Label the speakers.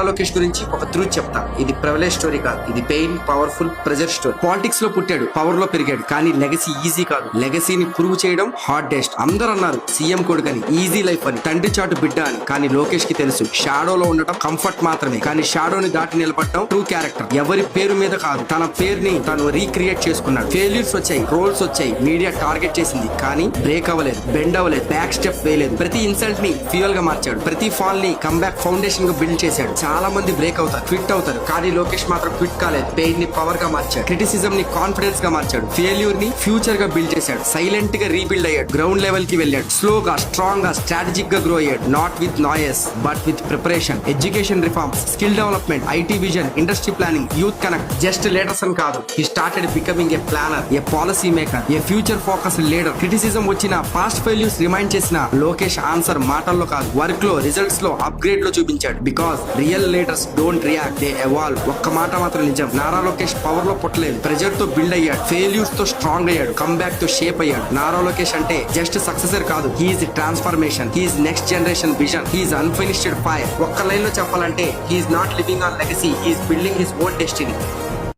Speaker 1: లోకేష్ గురించి ఒక ట్రూత్ చెప్తా. ఇది ప్రివిలేజ్ స్టోరీ కాదు, ఇది pain powerful pressure story. Politics లో పుట్టాడు, పవర్ లో పెరిగాడు, కానీ లెగసీ ఈజీ కాదు. లెగసీని ప్రూవ్ చేయడం హార్డెస్ట్. అందరూ అన్నారు సీఎం కొడుకని, ఈజీ లైఫ్ అని, తండ్రి చాటు బిడ్డ అని. కానీ లోకేష్ కి తెలుసు షాడోలో ఉండటం కంఫర్ట్ మాత్రమే, కానీ షాడోని దాటి నిలబడటం ట్రూ క్యారెక్టర్. ఎవరి పేరు మీద కాదు, తన పేరుని తను రీక్రియేట్ చేసుకున్నాడు. ఫెయిల్యూర్స్ వచ్చాయి, రోల్స్ వచ్చాయి, మీడియా టార్గెట్ చేసింది, కానీ బ్రేక్ అవ్వలేదు, బెండ్ అవ్వలేదు, బ్యాక్ స్టెప్ వేయలేదు. ప్రతి ఇన్సల్ట్ ని ఫ్యూయల్ గా మార్చాడు, ప్రతి ఫాల్ ని కంబ్యాక్ ఫౌండేషన్ గా బిల్డ్ చేశాడు. చాలా మంది బ్రేక్ అవుతారు, క్విట్ అవుతారు, కానీ లోకేష్ మాత్రం క్విట్ కాలేదు. పెయిన్ ని పవర్ గా మార్చాడు, క్రిటిసిజం ని కాన్ఫిడెన్స్ గా మార్చాడు, ఫెయిల్యూర్ ని ఫ్యూచర్ గా బిల్డ్ చేశాడు. సైలెంట్ గా రీబిల్డ్ అయ్యాడు, గ్రౌండ్ లెవెల్ కి వెళ్ళాడు, స్లోగా స్ట్రాంగ్ గా స్ట్రాటజిక్ గా గ్రో అయ్యాడు. Not with noise but with preparation, education reforms, skill development, IT vision, industry planning, youth connect. Just leaders అని కాదు, he started becoming a planner, a policy maker, a future focused leader. Criticism వచ్చిన, past failures remind చేసిన Lokesh answer మాటల్లో కాదు, work లో, results లో, upgrade లో చూపించాడు. Because real leaders don't react, they evolve. ఒక్క మాట మాత్రం నిజం, నారా లోకేష్ పవర్ లో పుట్టలేదు, ప్రెజర్ తో బిల్డ్ అయ్యాడు, ఫెయిల్యూర్స్ తో స్ట్రాంగ్ అయ్యాడు, కంబ్యాక్ తో షేప్ అయ్యాడు. నారా లోకేష్ అంటే జస్ట్ సక్సెసర్ కాదు, he is transformation, he is next generation vision, he is unfinished fire. ఒక్క లైన్ లో చెప్పాలంటే he is not living on legacy, he is building his own destiny.